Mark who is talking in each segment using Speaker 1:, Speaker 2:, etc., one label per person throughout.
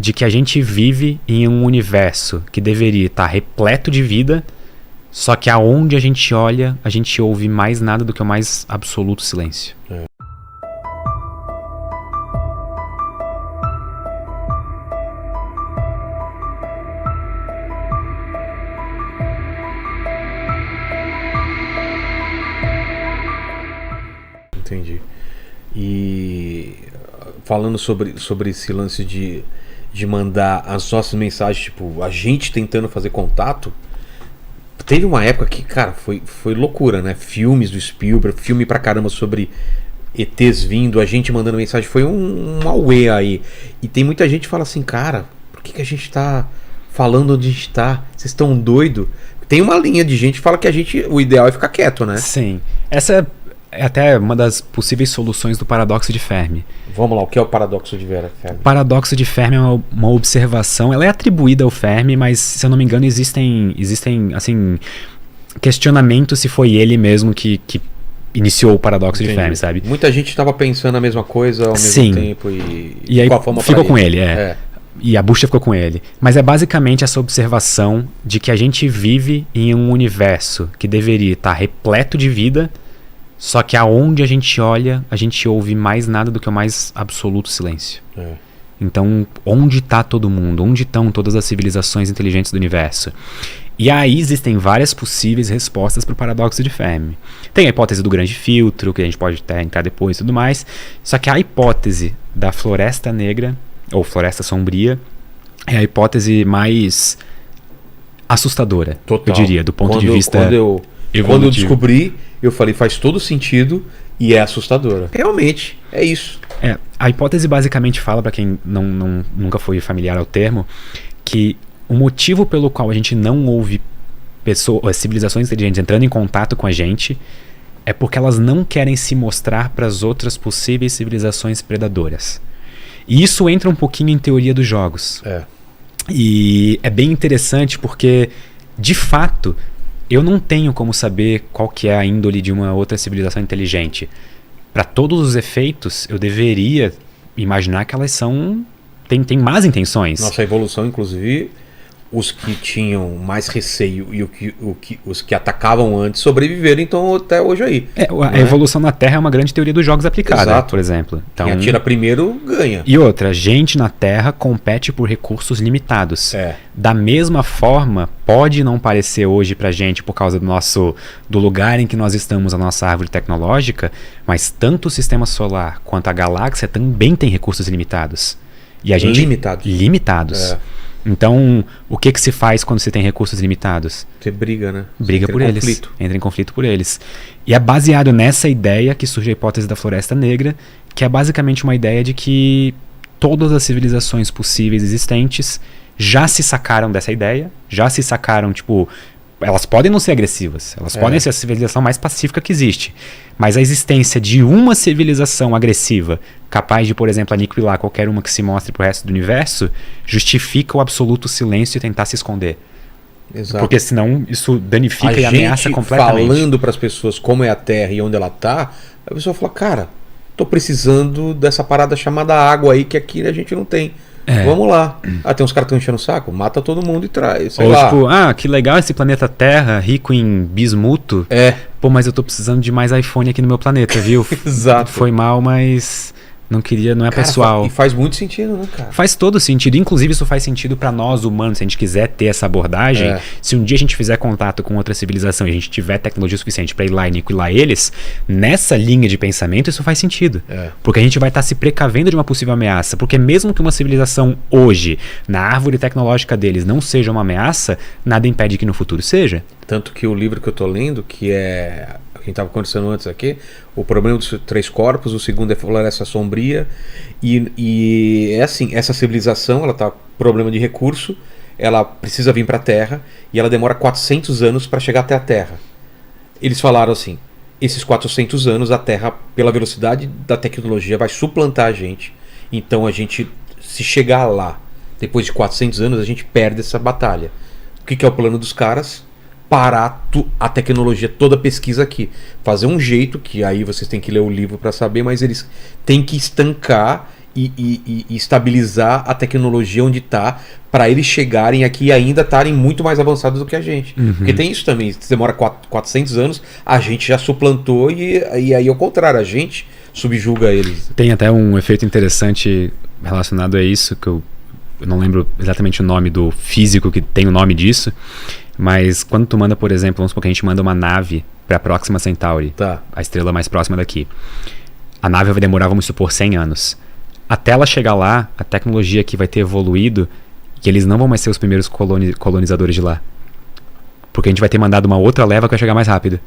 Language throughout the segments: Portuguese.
Speaker 1: de que a gente vive em um universo que deveria estar repleto de vida, só que aonde a gente olha, a gente ouve mais nada do que o mais absoluto silêncio.
Speaker 2: Entendi. E falando sobre esse lance de mandar as nossas mensagens, tipo, a gente tentando fazer contato, teve uma época que, cara, foi loucura, né? Filmes do Spielberg, filme pra caramba sobre ETs vindo, a gente mandando mensagem, foi um auê aí. E tem muita gente que fala assim, cara, por que a gente tá falando onde a gente tá? Vocês estão doidos? Tem uma linha de gente que fala que o ideal é ficar quieto, né?
Speaker 1: Sim. Essa é até uma das possíveis soluções do paradoxo de Fermi.
Speaker 2: Vamos lá, o que é o paradoxo de Fermi?
Speaker 1: O paradoxo de Fermi é uma observação, ela é atribuída ao Fermi, mas se eu não me engano existem assim, questionamentos se foi ele mesmo que iniciou o paradoxo de Fermi, sabe?
Speaker 2: Muita gente estava pensando a mesma coisa ao mesmo tempo
Speaker 1: e aí
Speaker 2: qual a forma
Speaker 1: ficou com ele, E a bucha ficou com ele. Mas é basicamente essa observação de que a gente vive em um universo que deveria estar repleto de vida, só que aonde a gente olha, a gente ouve mais nada do que o mais absoluto silêncio. Então, onde está todo mundo? Onde estão todas as civilizações inteligentes do universo? E aí existem várias possíveis respostas para o paradoxo de Fermi. Tem a hipótese do grande filtro, que a gente pode até entrar depois e tudo mais. Só que a hipótese da floresta negra, ou floresta sombria, é a hipótese mais assustadora, eu diria, do ponto de vista evolutivo.
Speaker 2: Quando eu descobri, eu falei, faz todo sentido e é assustadora. Realmente, é isso.
Speaker 1: A hipótese basicamente fala, para quem nunca foi familiar ao termo, que o motivo pelo qual a gente não ouve civilizações inteligentes entrando em contato com a gente é porque elas não querem se mostrar para as outras possíveis civilizações predadoras. E isso entra um pouquinho em teoria dos jogos. E é bem interessante porque, de fato, eu não tenho como saber qual que é a índole de uma outra civilização inteligente. Para todos os efeitos, eu deveria imaginar que elas têm más intenções.
Speaker 2: Nossa evolução, inclusive, os que tinham mais receio e os que atacavam antes sobreviveram, então até hoje aí.
Speaker 1: A evolução na Terra é uma grande teoria dos jogos aplicada, por exemplo. Então,
Speaker 2: quem atira primeiro ganha.
Speaker 1: E outra, gente na Terra compete por recursos limitados. Da mesma forma, pode não parecer hoje pra gente por causa do lugar em que nós estamos, a nossa árvore tecnológica, mas tanto o sistema solar quanto a galáxia também tem recursos limitados. E a gente limitados. Então, o que se faz quando você tem recursos limitados?
Speaker 2: Você briga, né?
Speaker 1: Briga por eles. Entra em conflito por eles. E é baseado nessa ideia que surge a hipótese da Floresta Negra, que é basicamente uma ideia de que todas as civilizações possíveis existentes já se sacaram dessa ideia, já se sacaram, tipo, elas podem não ser agressivas, elas podem ser a civilização mais pacífica que existe, mas a existência de uma civilização agressiva capaz de, por exemplo, aniquilar qualquer uma que se mostre pro resto do universo, justifica o absoluto silêncio e tentar se esconder.
Speaker 2: Exato.
Speaker 1: Porque senão isso danifica e ameaça completamente.
Speaker 2: Falando para as pessoas como é a Terra e onde ela tá, a pessoa fala, cara, tô precisando dessa parada chamada água aí que aqui a gente não tem. Vamos lá. Tem uns caras que estão enchendo o saco, mata todo mundo e traz.
Speaker 1: Ou tipo, que legal esse planeta Terra, rico em bismuto. Pô, mas eu tô precisando de mais iPhone aqui no meu planeta, viu?
Speaker 2: Exato.
Speaker 1: Foi mal, mas não queria, não é pessoal.
Speaker 2: E faz muito sentido, né, cara?
Speaker 1: Faz todo sentido. Inclusive, isso faz sentido pra nós humanos. Se a gente quiser ter essa abordagem, se um dia a gente fizer contato com outra civilização e a gente tiver tecnologia suficiente pra ir lá e aniquilar eles, nessa linha de pensamento, isso faz sentido. Porque a gente vai estar se precavendo de uma possível ameaça. Porque mesmo que uma civilização hoje, na árvore tecnológica deles, não seja uma ameaça, nada impede que no futuro seja.
Speaker 2: Tanto que o livro que eu tô lendo, que é... a gente estava conversando antes aqui, o problema dos 3 corpos, o segundo é Floresta Sombria, e é assim, essa civilização, ela tá com problema de recurso, ela precisa vir para a Terra, e ela demora 400 anos para chegar até a Terra. Eles falaram assim, esses 400 anos a Terra, pela velocidade da tecnologia, vai suplantar a gente, então a gente, se chegar lá, depois de 400 anos, a gente perde essa batalha. O que é o plano dos caras? Parar a tecnologia, toda a pesquisa aqui, fazer um jeito que aí vocês têm que ler o livro para saber, mas eles têm que estancar e estabilizar a tecnologia onde está, para eles chegarem aqui e ainda estarem muito mais avançados do que a gente. Porque tem isso também, se demora 400 anos, a gente já suplantou e aí ao contrário, a gente subjuga eles.
Speaker 1: Tem até um efeito interessante relacionado a isso, que eu não lembro exatamente o nome do físico que tem o nome disso, mas quando tu manda, por exemplo, vamos supor que a gente manda uma nave para a Próxima Centauri,
Speaker 2: Tá.
Speaker 1: a estrela mais próxima daqui. A nave vai demorar, vamos supor, 100 anos. Até ela chegar lá, a tecnologia aqui vai ter evoluído, que eles não vão mais ser os primeiros colonizadores de lá. Porque a gente vai ter mandado uma outra leva que vai chegar mais rápido.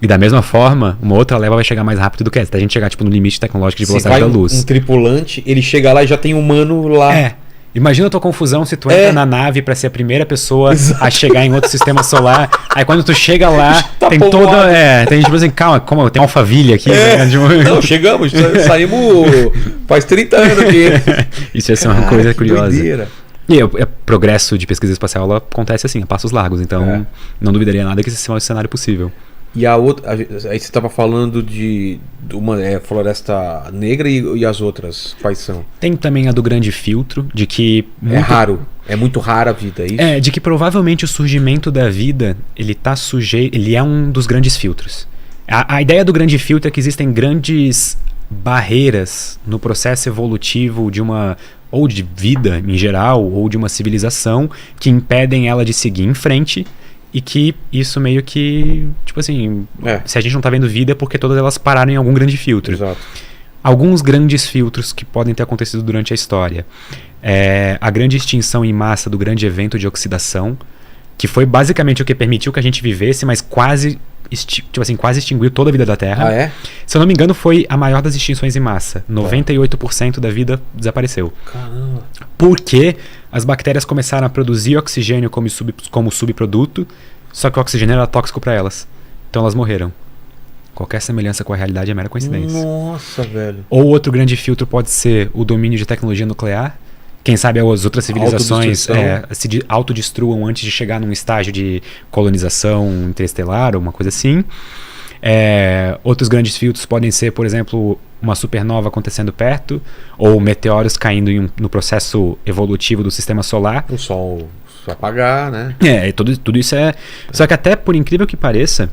Speaker 1: E da mesma forma, uma outra leva vai chegar mais rápido do que essa. Até a gente chegar tipo, no limite tecnológico de
Speaker 2: Se
Speaker 1: velocidade
Speaker 2: vai
Speaker 1: da luz.
Speaker 2: um tripulante, ele chega lá e já tem um humano lá.
Speaker 1: Imagina a tua confusão se tu entra na nave pra ser a primeira pessoa a chegar em outro sistema solar. Aí quando tu chega lá,
Speaker 2: Tá
Speaker 1: tem
Speaker 2: povoado.
Speaker 1: toda. Tem tipo assim, calma, como tem Alphaville aqui. Né?
Speaker 2: Não, chegamos, saímos faz 30 anos aqui.
Speaker 1: Isso ia ser uma
Speaker 2: Cara,
Speaker 1: coisa
Speaker 2: que
Speaker 1: curiosa.
Speaker 2: doideira.
Speaker 1: E o progresso de pesquisa espacial ela acontece assim, a passos largos. Então, não duvidaria nada que esse seja um cenário possível.
Speaker 2: E a outra, aí você estava falando de uma Floresta Negra e as outras, quais são?
Speaker 1: Tem também a do grande filtro, de que
Speaker 2: É raro, é muito rara a vida, é isso?
Speaker 1: de que provavelmente o surgimento da vida, ele é um dos grandes filtros. A ideia do grande filtro é que existem grandes barreiras no processo evolutivo de uma ou de vida em geral, ou de uma civilização, que impedem ela de seguir em frente. E que isso meio que, tipo assim, se a gente não tá vendo vida é porque todas elas pararam em algum grande filtro.
Speaker 2: Exato.
Speaker 1: Alguns grandes filtros que podem ter acontecido durante a história. A grande extinção em massa do grande evento de oxidação, que foi basicamente o que permitiu que a gente vivesse, mas quase extinguiu toda a vida da Terra.
Speaker 2: Ah, é?
Speaker 1: Se eu não me engano, foi a maior das extinções em massa. 98% da vida desapareceu.
Speaker 2: Caramba.
Speaker 1: Porque as bactérias começaram a produzir oxigênio como subproduto, só que o oxigênio era tóxico para elas. Então elas morreram. Qualquer semelhança com a realidade é mera coincidência.
Speaker 2: Nossa, velho.
Speaker 1: Ou outro grande filtro pode ser o domínio de tecnologia nuclear. Quem sabe as outras civilizações se autodestruam antes de chegar num estágio de colonização interestelar ou uma coisa assim. Outros grandes filtros podem ser, por exemplo, uma supernova acontecendo perto, ou meteoros caindo no processo evolutivo do sistema solar.
Speaker 2: O sol se apagar, né?
Speaker 1: Tudo isso é... Só que até, por incrível que pareça,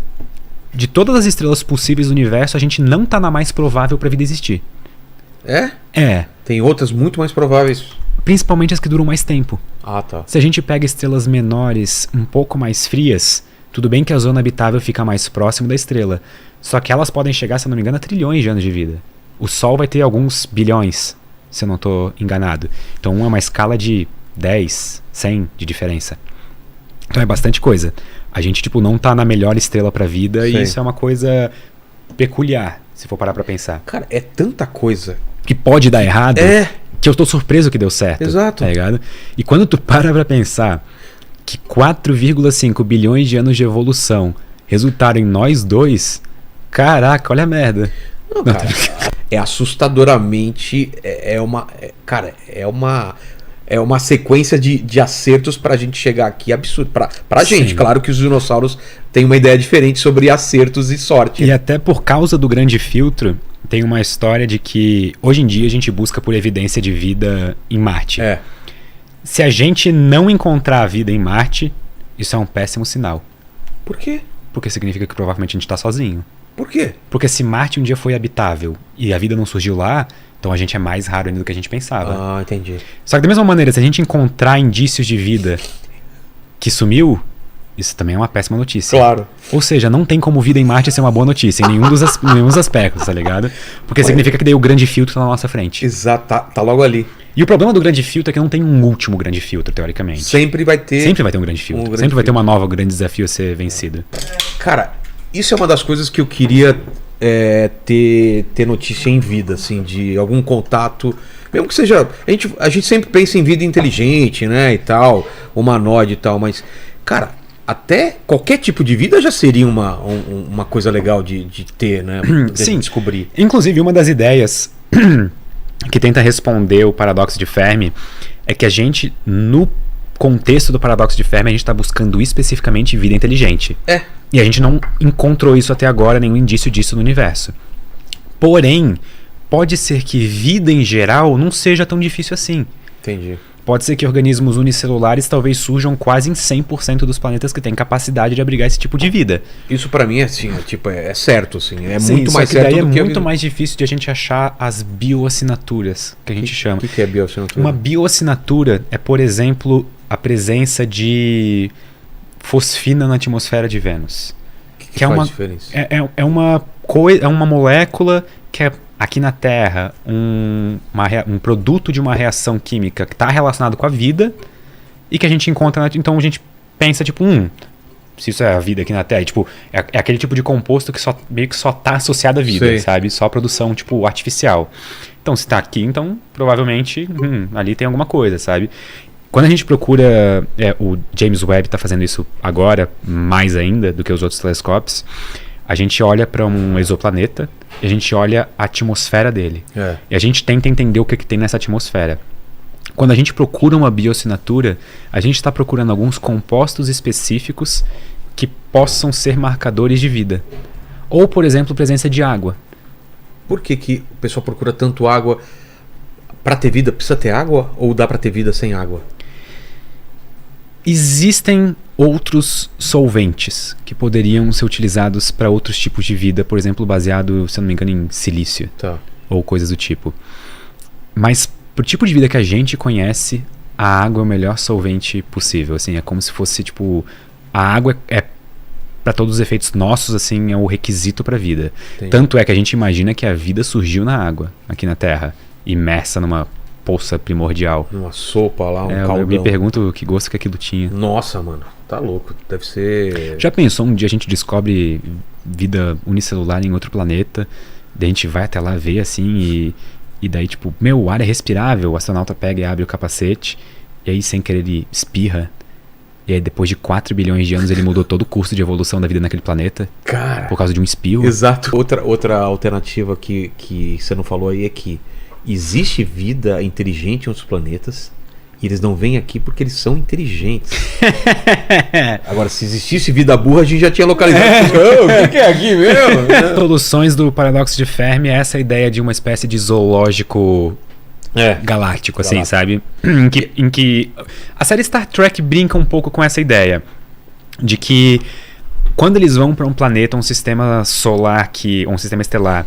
Speaker 1: de todas as estrelas possíveis do universo, a gente não tá na mais provável para a vida existir. Tem
Speaker 2: outras muito mais prováveis.
Speaker 1: Principalmente as que duram mais tempo.
Speaker 2: Ah, tá.
Speaker 1: Se a gente pega estrelas menores, um pouco mais frias, tudo bem que a zona habitável fica mais próximo da estrela. Só que elas podem chegar, se eu não me engano, a trilhões de anos de vida. O Sol vai ter alguns bilhões, se eu não estou enganado. Então é uma escala de 10, 100 de diferença. Então é bastante coisa. A gente não tá na melhor estrela pra vida.
Speaker 2: Sim.
Speaker 1: E isso é uma coisa peculiar, se for parar pra pensar.
Speaker 2: Cara, é tanta coisa.
Speaker 1: Que pode dar errado, que eu tô surpreso que deu certo.
Speaker 2: Exato.
Speaker 1: Tá ligado? E quando tu para pra pensar que 4,5 bilhões de anos de evolução resultaram em nós dois, caraca, olha a merda.
Speaker 2: Não, cara, é assustadoramente. É uma sequência de acertos pra gente chegar aqui absurdo. Pra gente, claro que os dinossauros têm uma ideia diferente sobre acertos e sorte.
Speaker 1: E até por causa do grande filtro, tem uma história de que hoje em dia a gente busca por evidência de vida em Marte. Se a gente não encontrar a vida em Marte, isso é um péssimo sinal.
Speaker 2: Por quê?
Speaker 1: Porque significa que provavelmente a gente tá sozinho.
Speaker 2: Por quê?
Speaker 1: Porque se Marte um dia foi habitável e a vida não surgiu lá, então a gente é mais raro ainda do que a gente pensava.
Speaker 2: Ah, entendi.
Speaker 1: Só que da mesma maneira, se a gente encontrar indícios de vida que sumiu, isso também é uma péssima notícia.
Speaker 2: Claro.
Speaker 1: Ou seja, não tem como vida em Marte ser uma boa notícia em nenhum dos aspectos, tá ligado? Porque significa que daí o grande filtro tá na nossa frente.
Speaker 2: Exato, tá logo ali.
Speaker 1: E o problema do grande filtro é que não tem um último grande filtro, teoricamente.
Speaker 2: Sempre vai ter
Speaker 1: um grande filtro. Sempre vai ter uma nova grande desafio a ser vencido.
Speaker 2: Cara, isso é uma das coisas que eu queria ter notícia em vida, assim, de algum contato. Mesmo que seja. A gente sempre pensa em vida inteligente, né? E tal, humanoide e tal, mas, cara, até qualquer tipo de vida já seria uma coisa legal de ter, né?
Speaker 1: Sim.
Speaker 2: Descobrir.
Speaker 1: Inclusive, uma das ideias que tenta responder o paradoxo de Fermi é que a gente, no contexto do paradoxo de Fermi, a gente está buscando especificamente vida inteligente. E a gente não encontrou isso até agora, nenhum indício disso no universo. Porém, pode ser que vida em geral não seja tão difícil assim.
Speaker 2: Entendi.
Speaker 1: Pode ser que organismos unicelulares talvez surjam quase em 100% dos planetas que têm capacidade de abrigar esse tipo de vida.
Speaker 2: Isso pra mim é assim, é certo, assim. É
Speaker 1: Sim,
Speaker 2: muito
Speaker 1: só
Speaker 2: mais
Speaker 1: que
Speaker 2: certo
Speaker 1: daí
Speaker 2: do
Speaker 1: é
Speaker 2: que
Speaker 1: muito mais difícil de a gente achar as bioassinaturas, que a gente chama.
Speaker 2: O que é bioassinatura?
Speaker 1: Uma bioassinatura é, por exemplo, a presença de fosfina na atmosfera de Vênus.
Speaker 2: Que
Speaker 1: é
Speaker 2: faz
Speaker 1: uma
Speaker 2: diferença?
Speaker 1: é uma molécula que é aqui na Terra um produto de uma reação química que está relacionado com a vida e que a gente encontra, então a gente pensa tipo, se isso é a vida aqui na Terra, tipo, é aquele tipo de composto que meio que só está associado à vida,
Speaker 2: Sei.
Speaker 1: sabe? Só produção tipo artificial. Então se está aqui, então provavelmente ali tem alguma coisa, sabe? Quando a gente procura, o James Webb está fazendo isso agora, mais ainda do que os outros telescópios, a gente olha para um exoplaneta e a gente olha a atmosfera dele. E a gente tenta entender o que tem nessa atmosfera. Quando a gente procura uma bioassinatura, a gente está procurando alguns compostos específicos que possam ser marcadores de vida. Ou, por exemplo, presença de água.
Speaker 2: Por que o pessoal procura tanto água? Para ter vida precisa ter água ou dá para ter vida sem água?
Speaker 1: Existem outros solventes que poderiam ser utilizados para outros tipos de vida, por exemplo, baseado, se eu não me engano, em silício.
Speaker 2: Tá.
Speaker 1: Ou coisas do tipo. Mas pro tipo de vida que a gente conhece, a água é o melhor solvente possível, assim, é como se fosse tipo, a água é para todos os efeitos nossos, assim, é o requisito para vida.
Speaker 2: Entendi.
Speaker 1: Tanto é que a gente imagina que a vida surgiu na água, aqui na Terra, imersa numa poça primordial.
Speaker 2: Uma sopa lá, caldão.
Speaker 1: Eu me pergunto que gosto que aquilo tinha.
Speaker 2: Nossa, mano, tá louco. Deve ser...
Speaker 1: Já pensou um dia a gente descobre vida unicelular em outro planeta, daí a gente vai até lá ver assim e daí tipo, o ar é respirável, o astronauta pega e abre o capacete e aí sem querer ele espirra e aí depois de 4 bilhões de anos ele mudou todo o curso de evolução da vida naquele planeta.
Speaker 2: Cara,
Speaker 1: por causa de um espirro.
Speaker 2: Exato. Outra alternativa que você não falou aí é que existe vida inteligente em outros planetas e eles não vêm aqui porque eles são inteligentes. Agora, se existisse vida burra, a gente já tinha localizado. O que é aqui mesmo?
Speaker 1: Soluções do paradoxo de Fermi é essa ideia de uma espécie de zoológico galáctico, assim, sabe? Em que a série Star Trek brinca um pouco com essa ideia de que quando eles vão para um planeta, um sistema solar, um sistema estelar,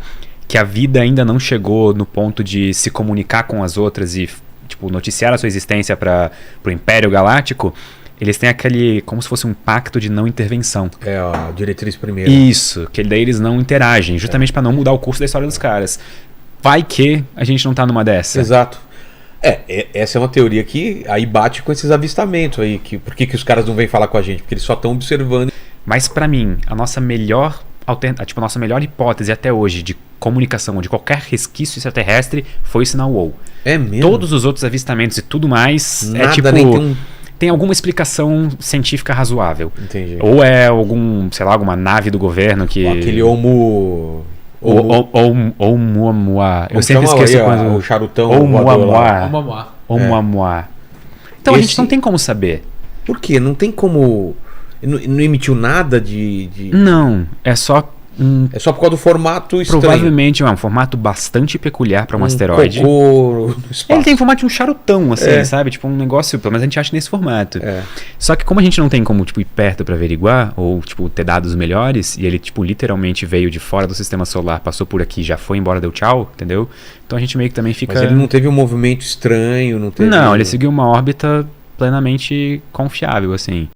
Speaker 1: que a vida ainda não chegou no ponto de se comunicar com as outras e tipo, noticiar a sua existência para o Império Galáctico, eles têm aquele, como se fosse um pacto de não intervenção.
Speaker 2: É a diretriz primeira.
Speaker 1: Isso, que daí eles não interagem, justamente para não mudar o curso da história dos caras. Vai que a gente não tá numa dessa.
Speaker 2: Exato. Essa é uma teoria que aí bate com esses avistamentos aí, por que os caras não vêm falar com a gente? Porque eles só estão observando.
Speaker 1: Mas para mim, a nossa melhor a nossa melhor hipótese até hoje de comunicação de qualquer resquício extraterrestre foi o sinal WOW.
Speaker 2: É mesmo?
Speaker 1: Todos os outros avistamentos e tudo mais
Speaker 2: Nada,
Speaker 1: é tipo...
Speaker 2: nem
Speaker 1: tem alguma explicação científica razoável.
Speaker 2: Entendi.
Speaker 1: Ou é alguma nave do governo que...
Speaker 2: Ou aquele
Speaker 1: Oumuamua. Eu sempre esqueço
Speaker 2: o charutão.
Speaker 1: Oumuamua. Então a gente não tem como saber.
Speaker 2: Por quê? Não tem como... Não emitiu nada de...
Speaker 1: Não, é só...
Speaker 2: É só por causa do formato estranho.
Speaker 1: Provavelmente é um formato bastante peculiar para um asteroide.
Speaker 2: Cocô no espaço.
Speaker 1: Ele tem formato de um charutão, assim, sabe? Tipo um negócio, pelo menos a gente acha nesse formato. Só que como a gente não tem como tipo, ir perto para averiguar, ou tipo, ter dados melhores, e ele tipo, literalmente veio de fora do sistema solar, passou por aqui, já foi embora, deu tchau, entendeu? Então a gente meio que também fica...
Speaker 2: Mas ele não teve um movimento estranho, não teve...
Speaker 1: Não, ele seguiu uma órbita plenamente confiável, assim.